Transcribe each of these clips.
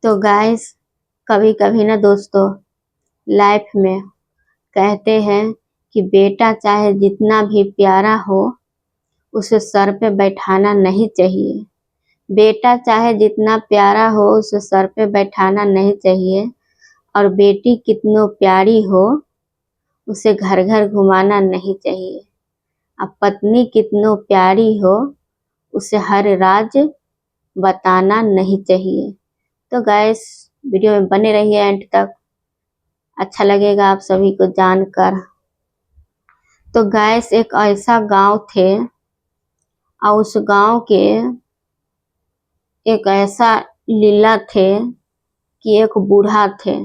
तो गाइस, कभी कभी ना दोस्तों, लाइफ में कहते हैं कि बेटा चाहे जितना भी प्यारा हो, उसे सर पे बैठाना नहीं चाहिए। बेटा चाहे जितना प्यारा हो, उसे सर पे बैठाना नहीं चाहिए। और बेटी कितनो प्यारी हो, उसे घर घर घुमाना नहीं चाहिए। अब पत्नी कितनो प्यारी हो, उसे हर राज बताना नहीं चाहिए। तो गाइस, वीडियो में बने रहिए एंड तक, अच्छा लगेगा आप सभी को जानकर। तो गाइस, एक ऐसा गांव थे और उस गांव के एक ऐसा लीला थे कि एक बूढ़ा थे,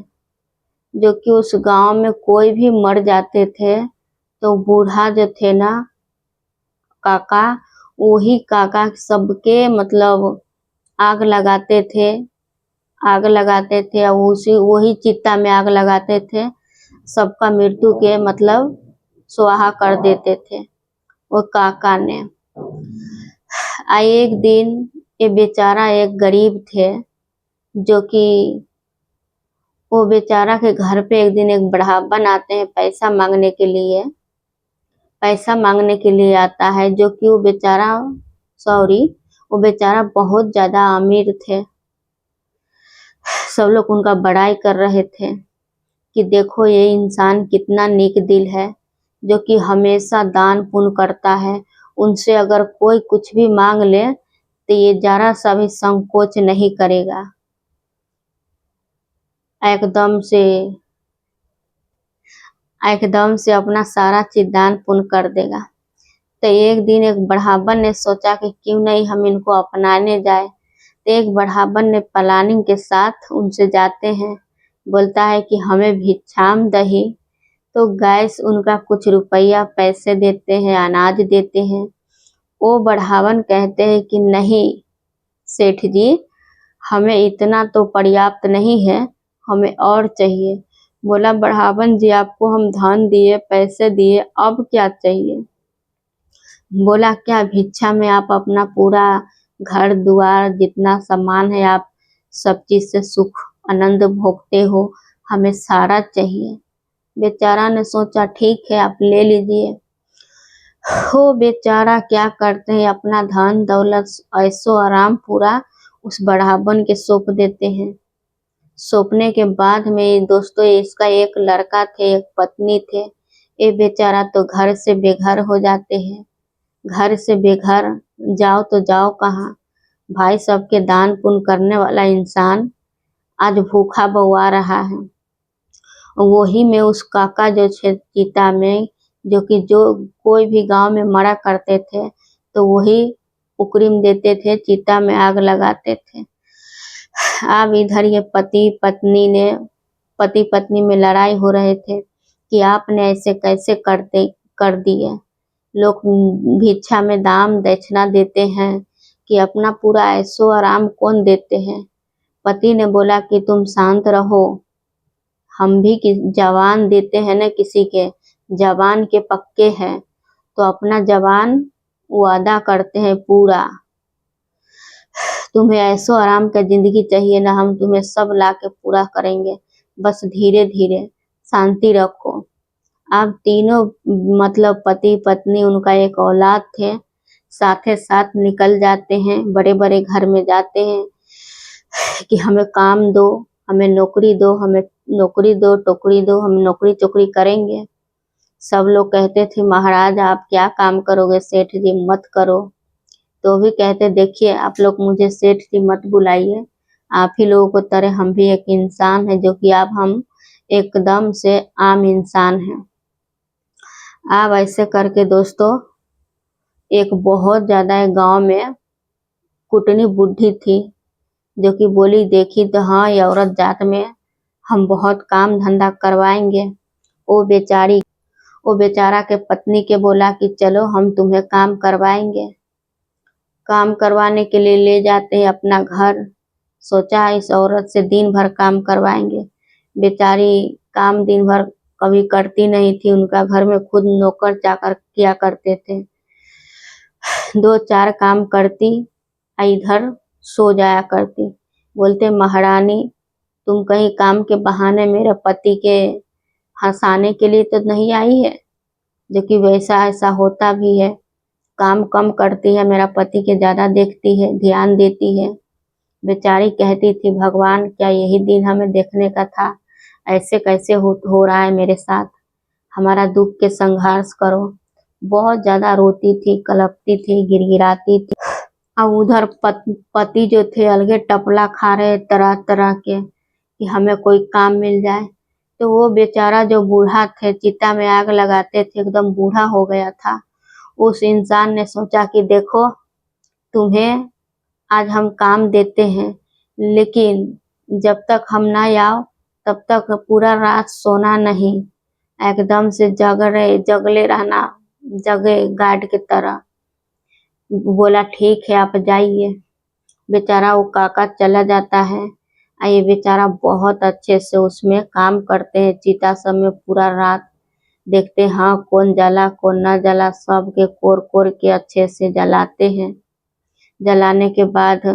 जो कि उस गांव में कोई भी मर जाते थे तो बूढ़ा जो थे ना, काका, वही काका सबके मतलब आग लगाते थे। और उसी वही चिता में आग लगाते थे, सबका मृत्यु के मतलब स्वाहा कर देते थे वो काका ने। एक दिन ये बेचारा एक गरीब थे, जो कि वो बेचारा के घर पे एक दिन एक बुढ़ापन आते हैं पैसा मांगने के लिए। आता है, जो कि वो बेचारा बहुत ज्यादा अमीर थे। सब लोग उनका बड़ाई कर रहे थे कि देखो ये इंसान कितना नेक दिल है, जो कि हमेशा दान पुण्य करता है। उनसे अगर कोई कुछ भी मांग ले तो ये जरा सा भी संकोच नहीं करेगा, एकदम से अपना सारा चीज दान पुण्य कर देगा। तो एक दिन एक बढ़ाबन ने सोचा कि क्यों नहीं हम इनको अपनाने जाए। तो एक बढ़ाबन ने प्लानिंग के साथ उनसे जाते हैं, बोलता है कि हमें भिक्षाम दही। तो गैस उनका कुछ रुपया पैसे देते हैं, अनाज देते हैं। वो बढ़ावन कहते हैं कि नहीं सेठ जी, हमें इतना तो पर्याप्त नहीं है, हमें और चाहिए। बोला बढ़ावन जी, आपको हम धन दिए, पैसे दिए, अब क्या चाहिए? बोला क्या भिक्षा में आप अपना पूरा घर द्वार जितना सामान है आप सब चीज से सुख आनंद भोगते हो, हमें सारा चाहिए। बेचारा ने सोचा ठीक है आप ले लीजिए। वो बेचारा क्या करते हैं, अपना धन दौलत ऐशो आराम पूरा उस बढ़ावन के सौंप देते हैं। सौंपने के बाद में दोस्तों, इसका एक लड़का थे, एक पत्नी थे। ये बेचारा तो घर से बेघर हो जाते हैं। घर से बेघर जाओ तो जाओ कहाँ? भाई, सबके दान पुण्य करने वाला इंसान आज भूखा बउआ रहा है। वही में उस काका जो चिता में, जो कोई भी गांव में मरा करते थे तो वही उकरीम देते थे, चिता में आग लगाते थे। अब इधर ये पति पत्नी में लड़ाई हो रहे थे कि आपने ऐसे कैसे कर दिए। लोग भिक्षा में दाम दक्षिणा देते हैं कि अपना पूरा ऐशो आराम कौन देते हैं। पति ने बोला कि तुम शांत रहो, हम भी जवान देते हैं ना, किसी के जवान के पक्के हैं तो अपना जवान वादा करते हैं पूरा। तुम्हें ऐशो आराम का जिंदगी चाहिए ना, हम तुम्हें सब ला के पूरा करेंगे, बस धीरे धीरे शांति रखो। अब तीनों मतलब पति पत्नी, उनका एक औलाद थे, साथे साथ निकल जाते हैं, बड़े बड़े घर में जाते हैं कि हमें काम दो, हमें नौकरी दो, हमें नौकरी दो, टोकरी दो, हम नौकरी चोकरी करेंगे। सब लोग कहते थे महाराज आप क्या काम करोगे, सेठ जी मत करो। तो भी कहते देखिए आप लोग मुझे सेठ जी मत बुलाइए, आप ही लोगों को तरह हम भी एक इंसान है, जो कि अब हम एकदम से आम इंसान हैं। अब ऐसे करके दोस्तों, एक बहुत ज्यादा गांव में कुटनी बुढ़ी थी, जो कि बोली देखी तो हाँ ये औरत जात में हम बहुत काम धंधा करवाएंगे। वो बेचारा के पत्नी के बोला कि चलो हम तुम्हें काम करवाएंगे। काम करवाने के लिए ले जाते हैं अपना घर। सोचा इस औरत से दिन भर काम करवाएंगे। बेचारी काम दिन भर कभी करती नहीं थी, उनका घर में खुद नौकर चाकर किया करते थे। 2-4 काम करती, इधर सो जाया करती। बोलते महारानी तुम कहीं काम के बहाने मेरे पति के हंसाने के लिए तो नहीं आई है, जो कि वैसा ऐसा होता भी है। काम कम करती है, मेरा पति के ज्यादा देखती है, ध्यान देती है। बेचारी कहती थी भगवान क्या यही दिन हमें देखने का था, ऐसे कैसे हो रहा है मेरे साथ, हमारा दुख के संघर्ष करो। बहुत ज्यादा रोती थी, कलपती थी, गिड़गिड़ाती थी। अब उधर पति जो थे अलगे टपला खा रहे तरह तरह के कि हमें कोई काम मिल जाए। तो वो बेचारा जो बूढ़ा थे, चिता में आग लगाते थे, एकदम बूढ़ा हो गया था। उस इंसान ने सोचा कि देखो तुम्हें आज हम काम देते हैं, लेकिन जब तक हम ना आओ तब तक पूरा रात सोना नहीं, एकदम से जगले रहना, जगे गार्ड की तरह। बोला ठीक है आप जाइए। बेचारा वो काका चला जाता है और ये बेचारा बहुत अच्छे से उसमें काम करते हैं। चिता सब में पूरा रात देखते हैं, हाँ कौन जला कौन ना जला, सबके कोर कोर के अच्छे से जलाते हैं। जलाने के बाद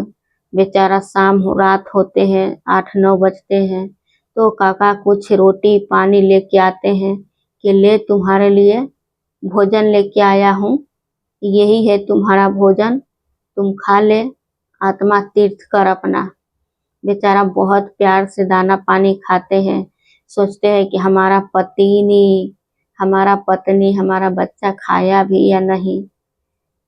बेचारा शाम रात होते हैं, 8-9 बजते हैं, तो काका कुछ रोटी पानी लेके आते हैं कि ले तुम्हारे लिए भोजन लेके आया हूँ, यही है तुम्हारा भोजन, तुम खा ले, आत्मा तीर्थ कर अपना। बेचारा बहुत प्यार से दाना पानी खाते हैं, सोचते हैं कि हमारा पति हमारा पत्नी हमारा बच्चा खाया भी या नहीं।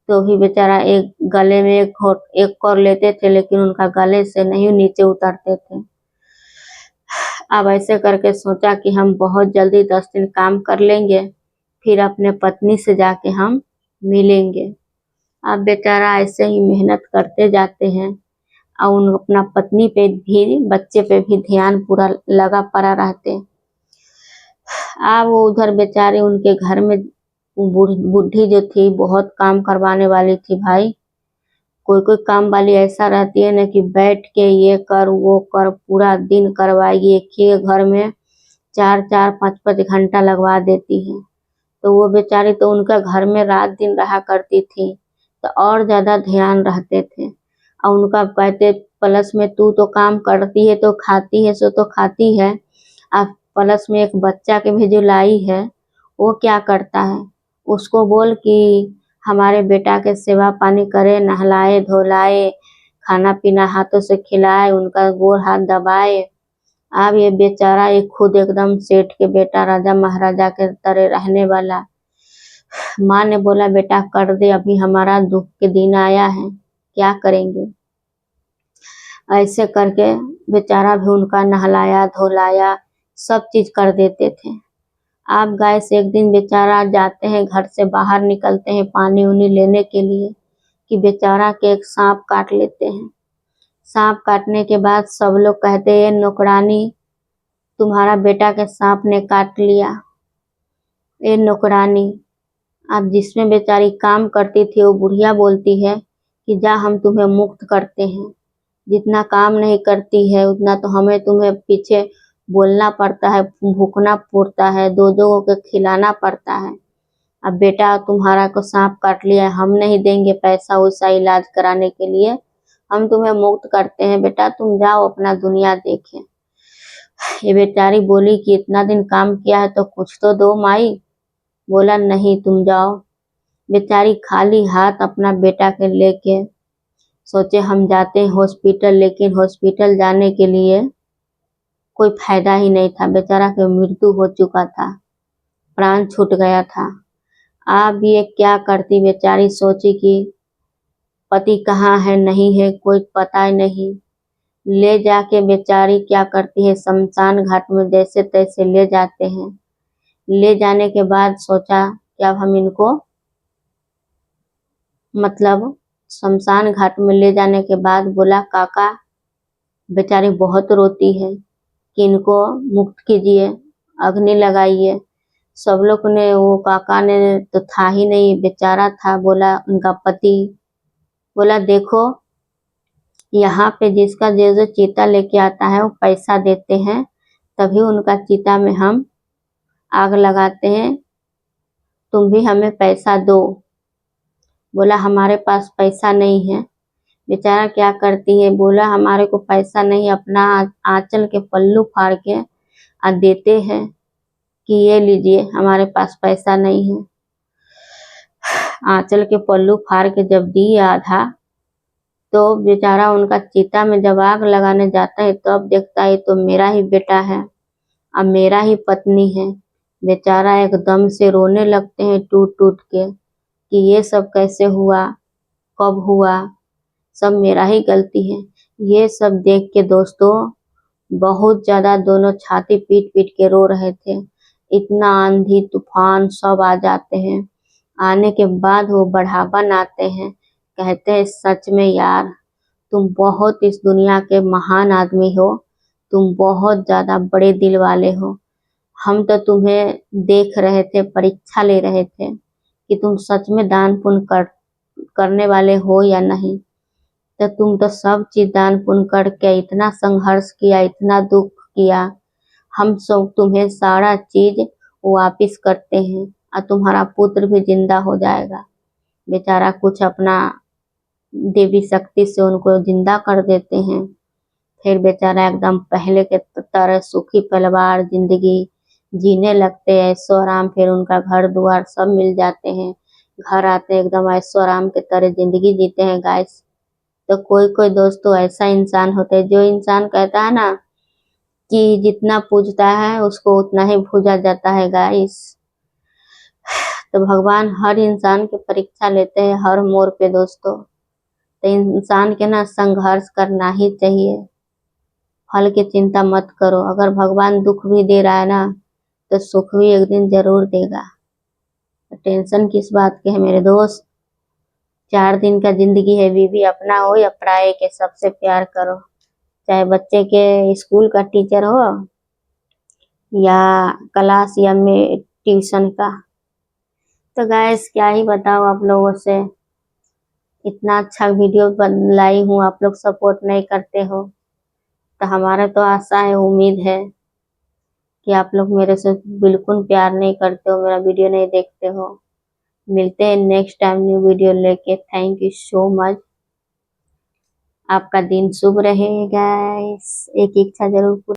तो भी बेचारा एक गले में एक और लेते थे, लेकिन उनका गले से नहीं नीचे उतरते थे। अब ऐसे करके सोचा कि हम बहुत जल्दी 10 दिन काम कर लेंगे, फिर अपने पत्नी से जाके हम मिलेंगे। अब बेचारा ऐसे ही मेहनत करते जाते हैं और उन अपना पत्नी पे भी बच्चे पे भी ध्यान पूरा लगा पड़ा रहते। अब वो उधर बेचारे उनके घर में बुढ़ी जो थी बहुत काम करवाने वाली थी भाई। कोई कोई काम वाली ऐसा रहती है ना कि बैठ के ये कर वो कर पूरा दिन करवाएगी, एक ही घर में 4-4 5-5 घंटा लगवा देती है। तो वो बेचारी तो उनका घर में रात दिन रहा करती थी, तो और ज्यादा ध्यान रहते थे। और उनका कहते प्लस में तू तो काम करती है तो खाती है, सो तो खाती है, अब प्लस में एक बच्चा के भी जो लाई है वो क्या करता है, उसको बोल कि हमारे बेटा के सेवा पानी करे, नहलाए धोलाए, खाना पीना हाथों से खिलाए, उनका गोड़ हाथ दबाए। अब ये बेचारा एक खुद एकदम सेठ के बेटा, राजा महाराजा के तरह रहने वाला। माँ ने बोला बेटा कर दे, अभी हमारा दुख के दिन आया है, क्या करेंगे। ऐसे करके बेचारा भी उनका नहलाया धोलाया सब चीज कर देते थे। आप गाय से एक दिन बेचारा जाते हैं, घर से बाहर निकलते हैं पानी उनी लेने के लिए, कि बेचारा के एक सांप काट लेते हैं। सांप काटने के बाद सब लोग कहते हैं नौकरानी तुम्हारा बेटा के सांप ने काट लिया। ये नौकरानी अब जिसमें बेचारी काम करती थी वो बुढ़िया बोलती है कि जा हम तुम्हें मुक्त करते हैं, जितना काम नहीं करती है उतना तो हमें तुम्हें पीछे बोलना पड़ता है, भूखना पड़ता है, दो दो के खिलाना पड़ता है। अब बेटा तुम्हारा को सांप काट लिया है, हम नहीं देंगे पैसा वैसा इलाज कराने के लिए, हम तुम्हें मुक्त करते हैं, बेटा तुम जाओ अपना दुनिया देखे। ये बेचारी बोली कि इतना दिन काम किया है तो कुछ तो दो माई। बोला नहीं तुम जाओ। बेचारी खाली हाथ अपना बेटा के लेके सोचे हम जाते हैं हॉस्पिटल, लेकिन हॉस्पिटल जाने के लिए कोई फायदा ही नहीं था, बेचारा की मृत्यु हो चुका था, प्राण छूट गया था। अब ये क्या करती, बेचारी सोची कि पति कहाँ है नहीं है कोई पता ही नहीं। ले जाके बेचारी क्या करती है, शमशान घाट में जैसे तैसे ले जाते हैं। ले जाने के बाद सोचा कि अब हम इनको मतलब शमशान घाट में ले जाने के बाद बोला काका, बेचारी बहुत रोती है कि इनको मुक्त कीजिए, अग्नि लगाइए। सब लोग ने, वो काका ने तो था ही नहीं, बेचारा था। बोला उनका पति, बोला देखो यहाँ पे जिसका जो जो चीता लेके आता है वो पैसा देते हैं, तभी उनका चीता में हम आग लगाते हैं, तुम भी हमें पैसा दो। बोला हमारे पास पैसा नहीं है। बेचारा क्या करती है, बोला हमारे को पैसा नहीं, अपना आंचल के पल्लू फाड़ के देते हैं कि ये लीजिए, हमारे पास पैसा नहीं है। आंचल के पल्लू फाड़ के जब दी आधा, तो बेचारा उनका चिता में जब आग लगाने जाता है तब देखता है तो मेरा ही बेटा है, अब मेरा ही पत्नी है। बेचारा एकदम से रोने लगते हैं टूट टूट के कि ये सब कैसे हुआ, कब हुआ, सब मेरा ही गलती है। ये सब देख के दोस्तों बहुत ज्यादा दोनों छाती पीट पीट के रो रहे थे। इतना आंधी तूफान सब आ जाते हैं। आने के बाद वो बढ़ापन आते हैं, कहते हैं सच में यार तुम बहुत इस दुनिया के महान आदमी हो, तुम बहुत ज्यादा बड़े दिल वाले हो। हम तो तुम्हें देख रहे थे, परीक्षा ले रहे थे कि तुम सच में दान पुण्य करने वाले हो या नहीं। तो तुम तो सब चीज दान पुण्य करके इतना संघर्ष किया, इतना दुख किया, हम सब तुम्हें सारा चीज वापिस करते हैं और तुम्हारा पुत्र भी जिंदा हो जाएगा। बेचारा कुछ अपना देवी शक्ति से उनको जिंदा कर देते हैं। फिर बेचारा एकदम पहले के तरह सुखी परिवार जिंदगी जीने लगते हैं, ऐशो आराम। फिर उनका घर द्वार सब मिल जाते हैं, घर आते एकदम ऐशो आराम के तरह जिंदगी जीते हैं गाइस। तो कोई कोई दोस्तों ऐसा इंसान होता है जो इंसान कहता है ना कि जितना पूजता है उसको उतना ही पूजा जाता है गाइस। तो भगवान हर इंसान की परीक्षा लेते हैं हर मोड़ पे दोस्तों। तो इंसान के ना संघर्ष करना ही चाहिए, फल की चिंता मत करो। अगर भगवान दुख भी दे रहा है ना तो सुख भी एक दिन जरूर देगा। तो टेंशन किस बात की है मेरे दोस्त। 4 दिन का जिंदगी है, बीवी अपना हो या पराये के, सबसे प्यार करो। चाहे बच्चे के स्कूल का टीचर हो या क्लास या में ट्यूशन का। तो गाइस क्या ही बताओ आप लोगों से, इतना अच्छा वीडियो लाई हूँ, आप लोग सपोर्ट नहीं करते हो। तो हमारा तो आशा है, उम्मीद है कि आप लोग मेरे से बिल्कुल प्यार नहीं करते हो, मेरा वीडियो नहीं देखते हो। मिलते हैं नेक्स्ट टाइम न्यू वीडियो लेके। Thank you so much. आपका दिन शुभ रहे गाइस। एक इच्छा जरूर